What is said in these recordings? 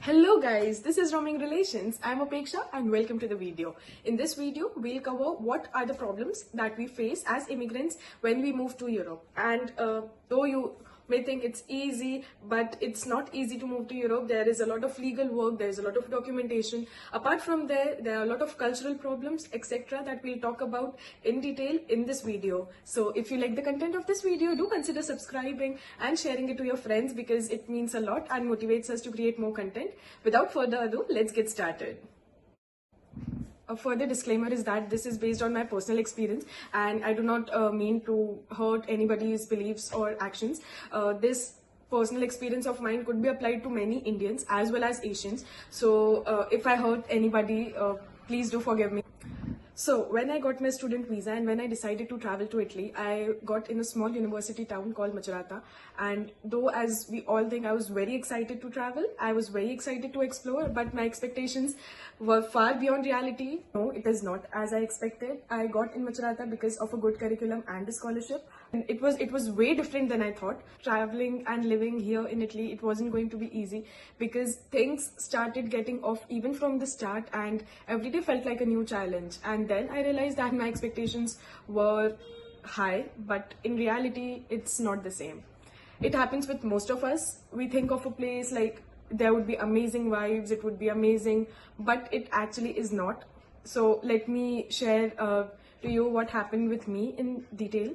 Hello guys, this is Roaming Relations. I'm Apeksha and welcome to the video. In this video, we'll cover what are the problems that we face as immigrants when we move to Europe. And though you may think it's easy, but it's not easy to move to Europe. There is a lot of legal work, there's a lot of documentation. Apart from there are a lot of cultural problems, etc. that we'll talk about in detail in this video. So if you like the content of this video, do consider subscribing and sharing it to your friends because it means a lot and motivates us to create more content. Without further ado, let's get started. A further disclaimer is that this is based on my personal experience and I do not mean to hurt anybody's beliefs or actions. This personal experience of mine could be applied to many Indians as well as Asians. So if I hurt anybody, please do forgive me. So when I got my student visa and when I decided to travel to Italy, I got in a small university town called Macerata. And though as we all think I was very excited to travel, I was very excited to explore, but my expectations were far beyond reality. No, it is not as I expected. I got in Macerata because of a good curriculum and a scholarship. And it was way different than I thought. Traveling and living here in Italy, it wasn't going to be easy because things started getting off even from the start and every day felt like a new challenge. And then I realized that my expectations were high, but in reality, it's not the same. It happens with most of us. We think of a place like there would be amazing vibes, it would be amazing, but it actually is not. So let me share to you what happened with me in detail.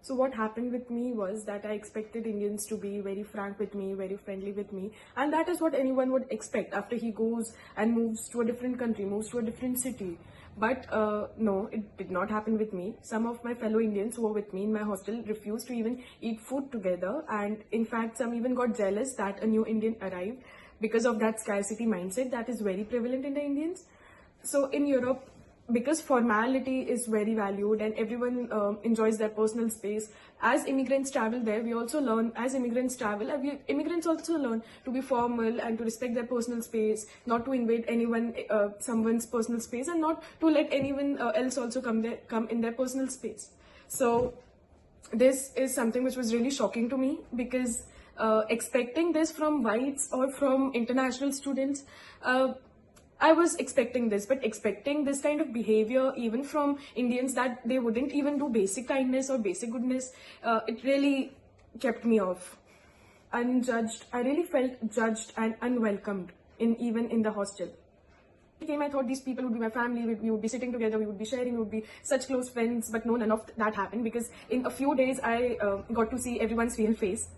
So what happened with me was that I expected Indians to be very frank with me, very friendly with me. And that is what anyone would expect after he goes and moves to a different country, moves to a different city. But no, it did not happen with me. Some of my fellow Indians who were with me in my hostel refused to even eat food together. And in fact, some even got jealous that a new Indian arrived because of that scarcity mindset that is very prevalent in the Indians. So in Europe, because formality is very valued and everyone enjoys their personal space, as immigrants travel there, we also learn, as immigrants travel, immigrants also learn to be formal and to respect their personal space, not to invade someone's personal space, and not to let anyone else also come in their personal space. So this is something which was really shocking to me because expecting this from whites or from international students, I was expecting this, but expecting this kind of behavior even from Indians, that they wouldn't even do basic kindness or basic goodness, it really kept me off. Unjudged, I really felt judged and unwelcomed even in the hostel. I thought these people would be my family, we would be sitting together, we would be sharing, we would be such close friends, but no, none of that happened because in a few days I got to see everyone's real face.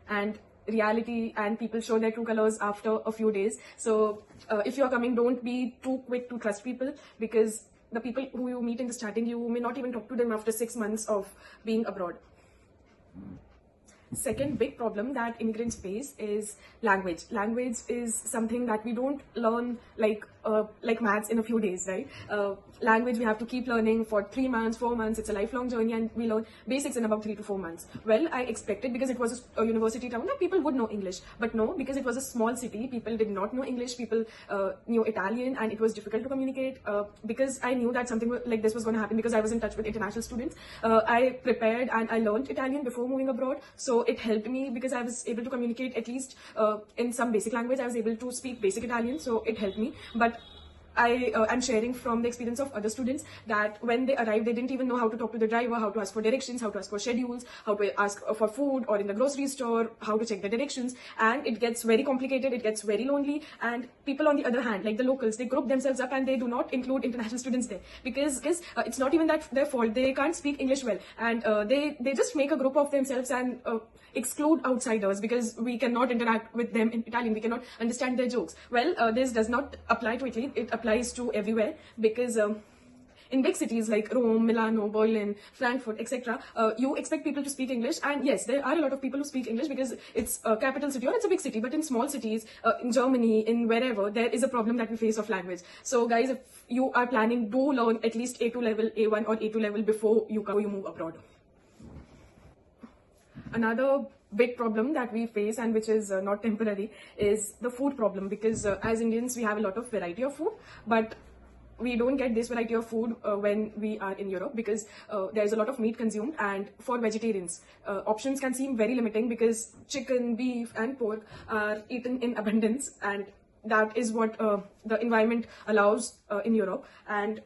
And reality and people show their true colors after a few days. So if you're coming, don't be too quick to trust people because the people who you meet in the starting, you may not even talk to them after 6 months of being abroad. Second big problem that immigrants face is language. Language is something that we don't learn like maths in a few days, right? Language we have to keep learning for 3 months, 4 months. It's a lifelong journey and we learn basics in about 3 to 4 months. Well, I expected because it was a university town that people would know English. But no, because it was a small city, people did not know English. People knew Italian and it was difficult to communicate. Because I knew that something like this was going to happen because I was in touch with international students. I prepared and I learned Italian before moving abroad. So it helped me because I was able to communicate at least in some basic language. I was able to speak basic Italian, so it helped me. But I am sharing from the experience of other students that when they arrived, they didn't even know how to talk to the driver, how to ask for directions, how to ask for schedules, how to ask for food, or in the grocery store, how to check the directions. And it gets very complicated, it gets very lonely. And people on the other hand, like the locals, they group themselves up and they do not include international students there because it's not even that their fault. They can't speak English well, and they just make a group of themselves and exclude outsiders because we cannot interact with them in Italian, we cannot understand their jokes. Well, this does not apply to Italy, it applies to everywhere because in big cities like Rome, Milano, Berlin, Frankfurt, etc., you expect people to speak English. And yes, there are a lot of people who speak English because it's a capital city or it's a big city. But in small cities, in Germany, in wherever, there is a problem that we face of language. So guys, if you are planning, do learn at least A2 level, A1 or A2 level before you move abroad. Another big problem that we face, and which is not temporary, is the food problem because as Indians we have a lot of variety of food, but we don't get this variety of food when we are in Europe, because there's a lot of meat consumed, and for vegetarians, options can seem very limiting because chicken, beef, and pork are eaten in abundance, and that is what the environment allows in Europe. And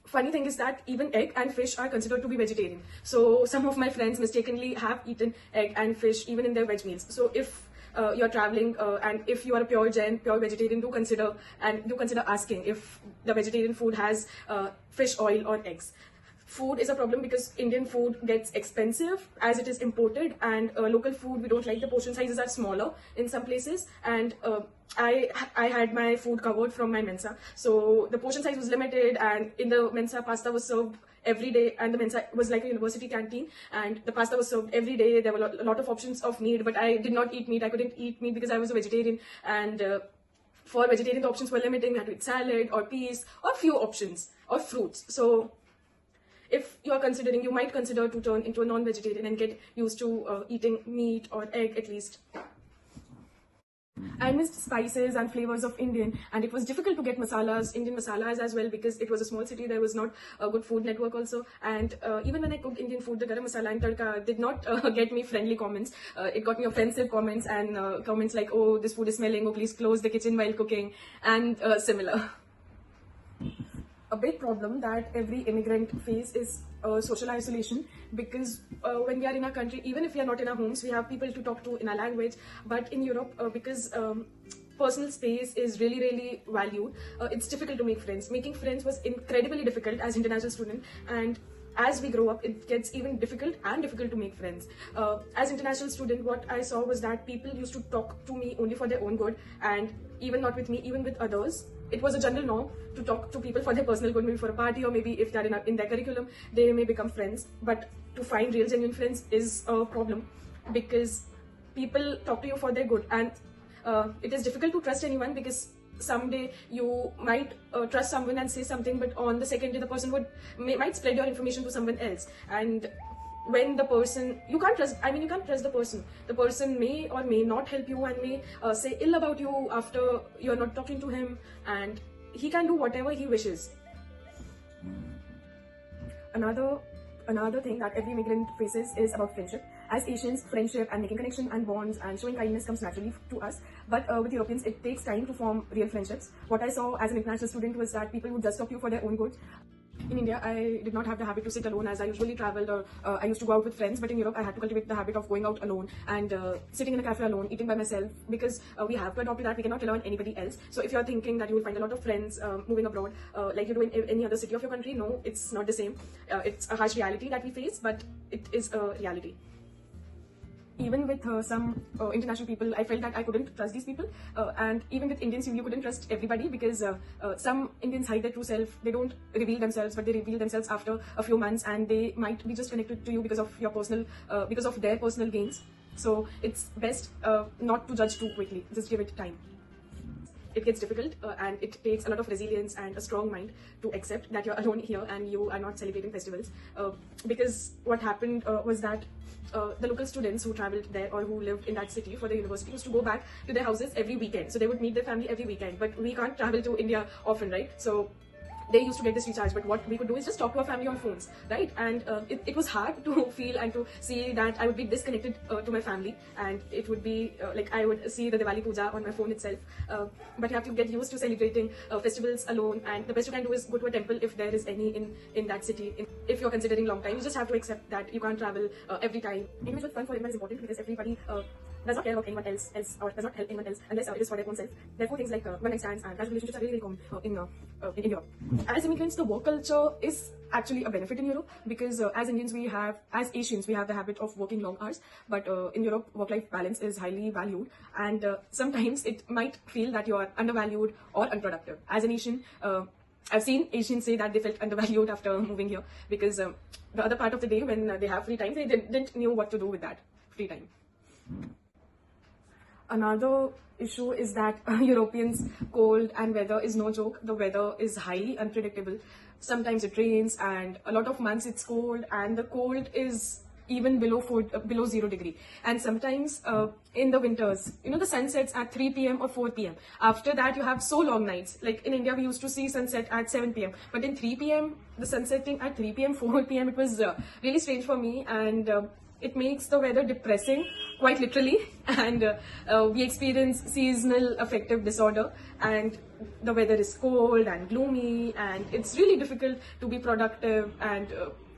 funny thing is that even egg and fish are considered to be vegetarian. So some of my friends mistakenly have eaten egg and fish even in their veg meals. So if you're traveling and if you are a pure Jain, pure vegetarian, do consider asking if the vegetarian food has fish oil or eggs. Food is a problem because Indian food gets expensive as it is imported, and local food, we don't like. The portion sizes are smaller in some places, and I had my food covered from my Mensa, so the portion size was limited, and in the Mensa pasta was served every day, and the Mensa was like a university canteen, and the pasta was served every day. There were a lot of options of meat, but I did not eat meat. I couldn't eat meat because I was a vegetarian, and for vegetarian the options were limiting. I had to eat salad or peas or few options or fruits. So if you are considering, you might consider to turn into a non-vegetarian and get used to eating meat or egg at least. I missed spices and flavors of Indian, and it was difficult to get masalas, Indian masalas as well, because it was a small city. There was not a good food network also, and even when I cooked Indian food, the garam masala and tadka did not get me friendly comments. It got me offensive comments, and comments like, "Oh, this food is smelling," "Oh, please close the kitchen while cooking," and similar. A big problem that every immigrant face is social isolation, because when we are in our country, even if we are not in our homes, we have people to talk to in our language. But in Europe, because personal space is really valued, it's difficult to make friends. Making friends was incredibly difficult as international student, and as we grow up, it gets even difficult to make friends. As international student, what I saw was that people used to talk to me only for their own good, and even not with me, even with others. It was a general norm to talk to people for their personal good, maybe for a party, or maybe if they're in their curriculum, they may become friends. But to find real genuine friends is a problem, because people talk to you for their good, and it is difficult to trust anyone, because someday you might trust someone and say something, but on the second day the person might spread your information to someone else. And when the person, you can't trust the person may or may not help you, and may say ill about you after you're not talking to him, and he can do whatever he wishes. Another thing that every immigrant faces is about friendship. As Asians, friendship and making connection and bonds and showing kindness comes naturally to us. But with Europeans, it takes time to form real friendships. What I saw as an international student was that people would just talk to you for their own good. In India, I did not have the habit to sit alone, as I usually traveled, or I used to go out with friends. But in Europe, I had to cultivate the habit of going out alone and sitting in a cafe alone, eating by myself, because we have to adopt to that. We cannot rely on anybody else. So if you're thinking that you will find a lot of friends moving abroad, like you do in any other city of your country, no, it's not the same. It's a harsh reality that we face, but it is a reality. Even with some international people, I felt that I couldn't trust these people. And even with Indians, you couldn't trust everybody, because some Indians hide their true self. They don't reveal themselves, but they reveal themselves after a few months, and they might be just connected to you because of your because of their personal gains. So it's best not to judge too quickly. Just give it time. It gets difficult, and it takes a lot of resilience and a strong mind to accept that you're alone here and you are not celebrating festivals. Because what happened was that the local students who traveled there or who lived in that city for the university used to go back to their houses every weekend. So they would meet their family every weekend. But we can't travel to India often, right? So they used to get this recharge, but what we could do is just talk to our family on phones, right? And it was hard to feel and to see that I would be disconnected to my family, and it would be like I would see the Diwali Puja on my phone itself. But you have to get used to celebrating festivals alone, and the best you can do is go to a temple if there is any in that city. If you're considering long time, you just have to accept that you can't travel every time. Individual fun for everyone is important, because everybody does not care about anyone else or does not help anyone else unless it is for their own self. Therefore, things like one night stands and casual relationships are really common in Europe. As immigrants, the work culture is actually a benefit in Europe, because as Indians, as Asians, we have the habit of working long hours, but in Europe, work-life balance is highly valued, and sometimes it might feel that you are undervalued or unproductive. As an Asian, I've seen Asians say that they felt undervalued after moving here, because the other part of the day when they have free time, they didn't know what to do with that free time. Another issue is that Europeans' cold and weather is no joke. The weather is highly unpredictable. Sometimes it rains, and a lot of months it's cold, and the cold is even below 0 degree. And sometimes in the winters, the sun sets at 3 p.m. or 4 p.m. After that, you have so long nights. Like in India, we used to see sunset at 7 p.m. But in 3 p.m., the sun setting at 3 p.m., 4 p.m., it was really strange for me. And it makes the weather depressing, quite literally. And we experience seasonal affective disorder, and the weather is cold and gloomy, and it's really difficult to be productive and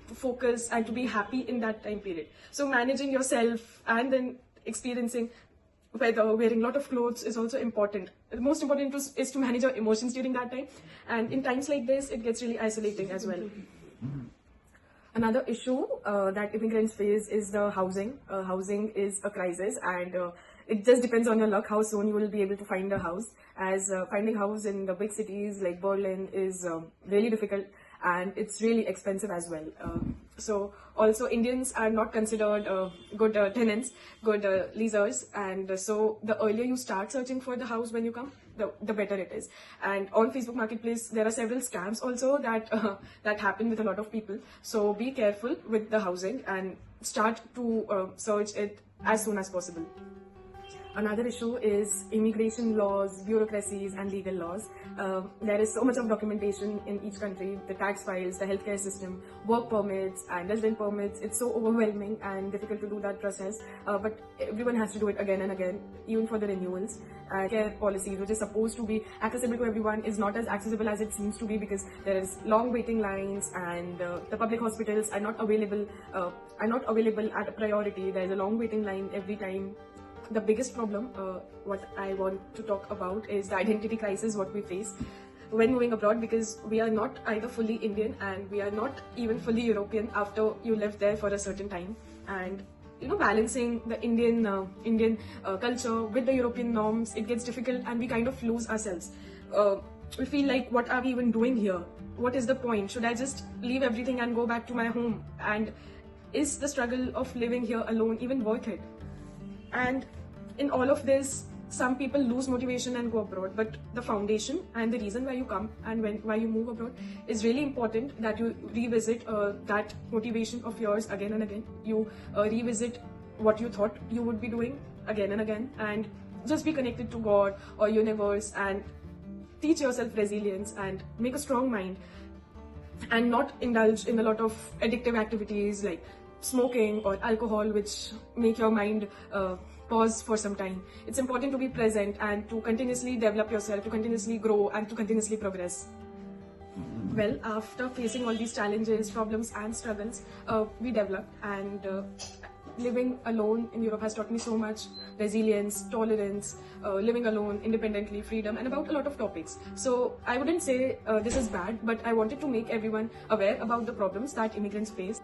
focus and to be happy in that time period. So managing yourself and then experiencing weather, wearing a lot of clothes is also important. The most important is to manage your emotions during that time, and in times like this it gets really isolating as well. Another issue that immigrants face is the housing. Housing is a crisis, and it just depends on your luck how soon you will be able to find a house, as finding a house in the big cities like Berlin is really difficult, and it's really expensive as well. So also Indians are not considered good tenants, good leasers, and so the earlier you start searching for the house when you come, the better it is. And on Facebook Marketplace, there are several scams also that happen with a lot of people. So be careful with the housing and start to search it as soon as possible. Another issue is immigration laws, bureaucracies, and legal laws. There is so much of documentation in each country, the tax files, the healthcare system, work permits, and resident permits. It's so overwhelming and difficult to do that process, but everyone has to do it again and again, even for the renewals. Care policies, which is supposed to be accessible to everyone, is not as accessible as it seems to be, because there is long waiting lines, and the public hospitals are not available at a priority. There is a long waiting line every time. The biggest problem, what I want to talk about, is the identity crisis what we face when moving abroad, because we are not either fully Indian and we are not even fully European after you live there for a certain time. And balancing the Indian culture with the European norms, it gets difficult, and we kind of lose ourselves. We feel like, what are we even doing here? What is the point? Should I just leave everything and go back to my home? And is the struggle of living here alone even worth it? And in all of this, some people lose motivation and go abroad, but the foundation and the reason why you come and why you move abroad is really important, that you revisit that motivation of yours again and again. You revisit what you thought you would be doing again and again, and just be connected to God or universe, and teach yourself resilience and make a strong mind, and not indulge in a lot of addictive activities like smoking or alcohol, which make your mind pause for some time. It's important to be present and to continuously develop yourself, to continuously grow, and to continuously progress. Well, after facing all these challenges, problems, and struggles, we developed, and living alone in Europe has taught me so much: resilience, tolerance, living alone, independently, freedom, and about a lot of topics. So I wouldn't say this is bad, but I wanted to make everyone aware about the problems that immigrants face.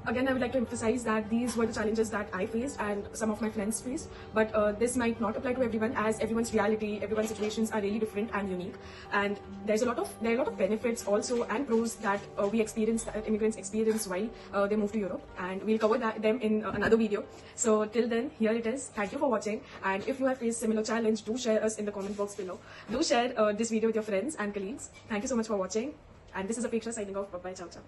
Again, I would like to emphasize that these were the challenges that I faced and some of my friends faced, but this might not apply to everyone, as everyone's reality, everyone's situations are really different and unique. And there are a lot of benefits also and pros that that immigrants experience while they move to Europe, and we'll cover them in another video. So till then, here it is. Thank you for watching, and if you have faced similar challenge, do share us in the comment box below. Do share this video with your friends and colleagues. Thank you so much for watching, and this is Apeksha signing off. Bye bye, ciao ciao.